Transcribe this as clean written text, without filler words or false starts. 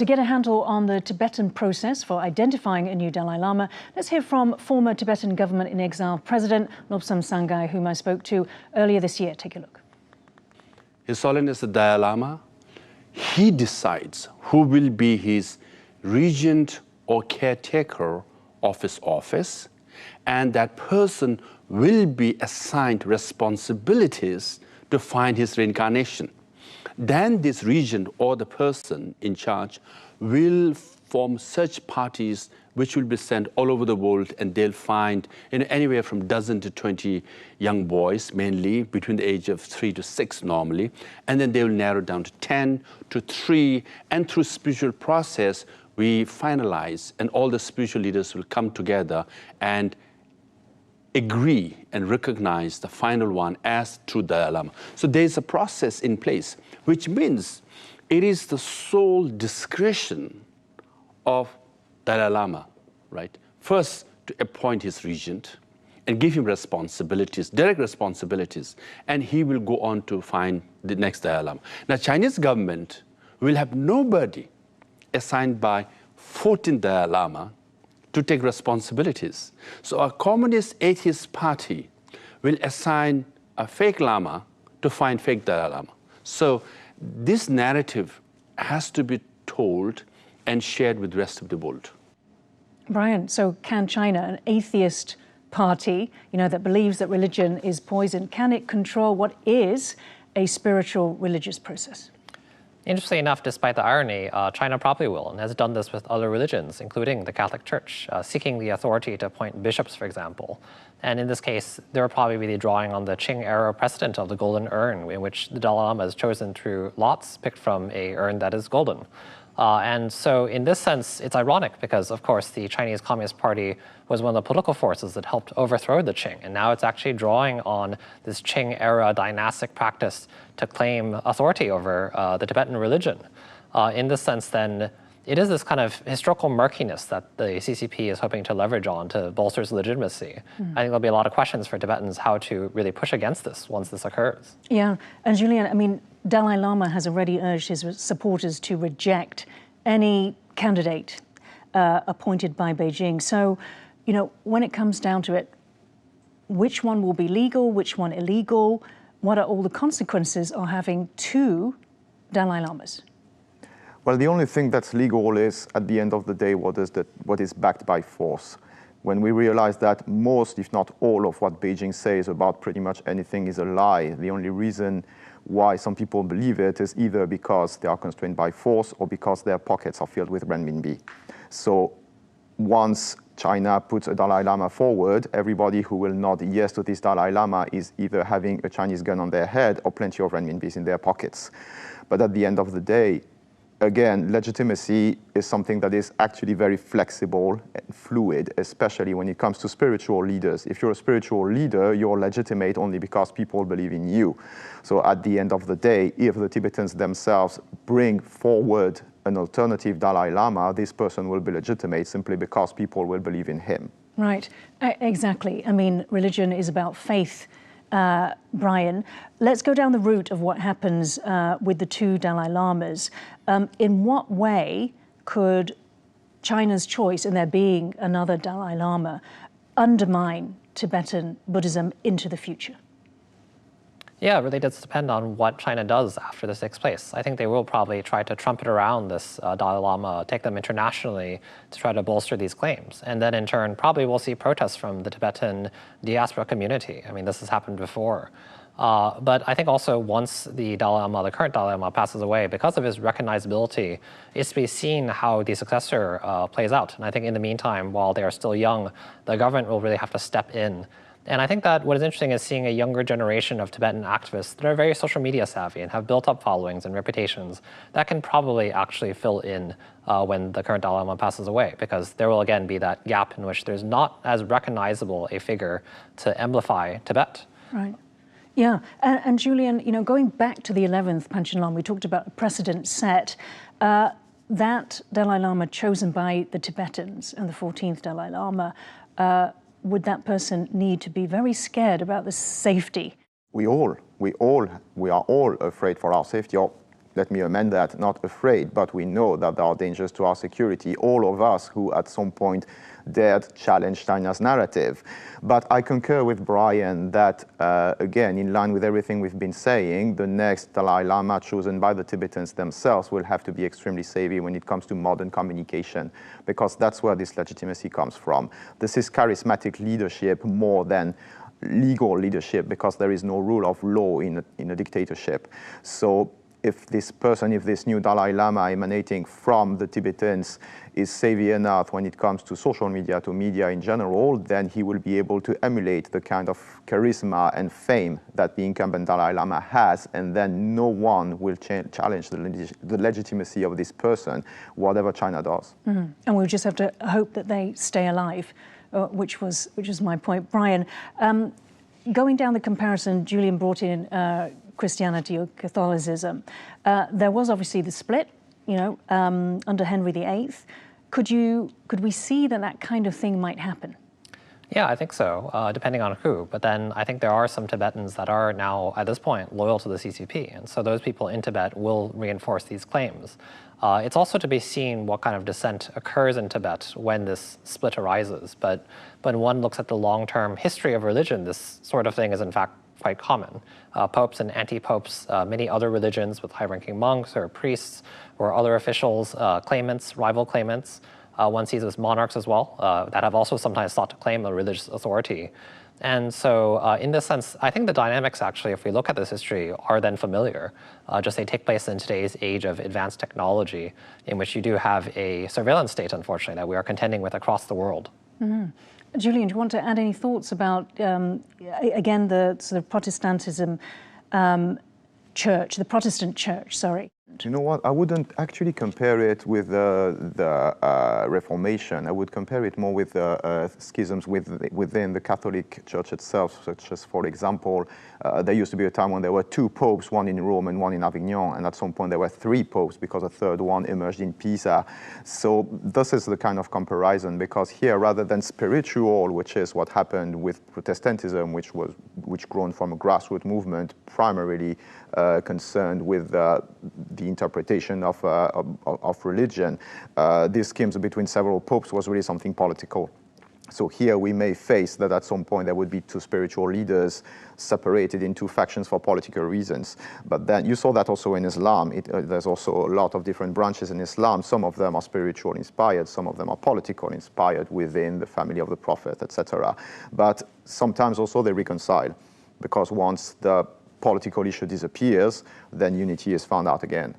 To get a handle on the Tibetan process for identifying a new Dalai Lama, let's hear from former Tibetan government-in-exile President Lobsang Sangay, whom I spoke to earlier this year. Take a look. His Holiness the Dalai Lama, he decides who will be his regent or caretaker of his office, and that person will be assigned responsibilities to find his reincarnation. Then this regent or the person in charge will form search parties which will be sent all over the world, and they'll find anywhere from 12 to 20 young boys, mainly between the age of 3 to 6 normally, and then they will narrow down to 10 to 3, and through spiritual process we finalize, and all the spiritual leaders will come together and agree and recognize the final one as true Dalai Lama. So there's a process in place, which means it is the sole discretion of Dalai Lama, right? First, to appoint his regent and give him responsibilities, direct responsibilities, and he will go on to find the next Dalai Lama. Now, Chinese government will have nobody assigned by 14th Dalai Lama to take responsibilities. So a communist atheist party will assign a fake Lama to find fake Dalai Lama. So this narrative has to be told and shared with the rest of the world. Brian, so can China, an atheist party, that believes that religion is poison, can it control what is a spiritual religious process? Interestingly enough, despite the irony, China probably will, and has done this with other religions, including the Catholic Church, seeking the authority to appoint bishops, for example. And in this case, they're probably really drawing on the Qing-era precedent of the golden urn, in which the Dalai Lama is chosen through lots picked from an urn that is golden. And so in this sense, it's ironic because, of course, the Chinese Communist Party was one of the political forces that helped overthrow the Qing. And now it's actually drawing on this Qing-era dynastic practice to claim authority over the Tibetan religion. In this sense, then, it is this kind of historical murkiness that the CCP is hoping to leverage on to bolster its legitimacy. I think there'll be a lot of questions for Tibetans how to really push against this once this occurs. Yeah, and Julian, I mean, Dalai Lama has already urged his supporters to reject any candidate appointed by Beijing. So, when it comes down to it, which one will be legal, which one illegal? What are all the consequences of having two Dalai Lamas? Well, the only thing that's legal is, at the end of the day, what is backed by force. When we realize that most, if not all, of what Beijing says about pretty much anything is a lie, the only reason why some people believe it is either because they are constrained by force or because their pockets are filled with renminbi. So once China puts a Dalai Lama forward, everybody who will nod yes to this Dalai Lama is either having a Chinese gun on their head or plenty of renminbis in their pockets. But at the end of the day, again, legitimacy is something that is actually very flexible and fluid, especially when it comes to spiritual leaders. If you're a spiritual leader, you're legitimate only because people believe in you. So at the end of the day, if the Tibetans themselves bring forward an alternative Dalai Lama, this person will be legitimate simply because people will believe in him. Right, exactly. I mean, religion is about faith. Brian, let's go down the route of what happens with the two Dalai Lamas. In what way could China's choice in there being another Dalai Lama undermine Tibetan Buddhism into the future? Yeah, it really does depend on what China does after this takes place. I think they will probably try to trumpet around this Dalai Lama, take them internationally to try to bolster these claims. And then in turn, probably we'll see protests from the Tibetan diaspora community. I mean, this has happened before. But I think also once the Dalai Lama, the current Dalai Lama, passes away, because of his recognizability, it's to be seen how the successor plays out. And I think in the meantime, while they are still young, the government will really have to step in. And I think that what is interesting is seeing a younger generation of Tibetan activists that are very social media savvy and have built up followings and reputations that can probably actually fill in when the current Dalai Lama passes away, because there will again be that gap in which there's not as recognizable a figure to amplify Tibet. Right. Yeah, and Julian, going back to the 11th Panchen Lama, we talked about a precedent set. That Dalai Lama chosen by the Tibetans and the 14th Dalai Lama, would that person need to be very scared about the safety? We are all afraid for our safety, or let me amend that, not afraid, but we know that there are dangers to our security, all of us who at some point dared challenge China's narrative. But I concur with Brian that, again, in line with everything we've been saying, the next Dalai Lama chosen by the Tibetans themselves will have to be extremely savvy when it comes to modern communication, because that's where this legitimacy comes from. This is charismatic leadership more than legal leadership, because there is no rule of law in a dictatorship. So if this person, if this new Dalai Lama emanating from the Tibetans is savvy enough when it comes to social media, to media in general, then he will be able to emulate the kind of charisma and fame that the incumbent Dalai Lama has, and then no one will challenge the legitimacy of this person, whatever China does. Mm-hmm. And we'll just have to hope that they stay alive, which was my point. Brian, going down the comparison, Julian brought in Christianity or Catholicism. There was obviously the split, under Henry VIII. Could we see that kind of thing might happen? Yeah, I think so, depending on who. But then I think there are some Tibetans that are now, at this point, loyal to the CCP. And so those people in Tibet will reinforce these claims. It's also to be seen what kind of dissent occurs in Tibet when this split arises. But when one looks at the long-term history of religion, this sort of thing is in fact quite common. Popes and anti-popes, many other religions with high-ranking monks or priests or other officials, claimants, rival claimants. One sees as monarchs as well, that have also sometimes sought to claim a religious authority. And so in this sense, I think the dynamics actually, if we look at this history, are then familiar. Just they take place in today's age of advanced technology, in which you do have a surveillance state, unfortunately, that we are contending with across the world. Mm-hmm. Julian, do you want to add any thoughts about, again, the sort of Protestantism church, the Protestant church, sorry? You know what? I wouldn't actually compare it with the Reformation. I would compare it more with schisms within the Catholic Church itself, such as, for example, there used to be a time when there were 2 popes, one in Rome and one in Avignon, and at some point there were 3 popes because a third one emerged in Pisa. So this is the kind of comparison, because here, rather than spiritual, which is what happened with Protestantism, which grown from a grassroots movement, primarily concerned with the interpretation of religion, these schemes between several popes was really something political. So here we may face that at some point there would be 2 spiritual leaders separated into factions for political reasons. But then you saw that also in Islam. There's also a lot of different branches in Islam. Some of them are spiritual inspired, some of them are political inspired within the family of the Prophet, etc. But sometimes also they reconcile, because once the political issue disappears, then unity is found out again.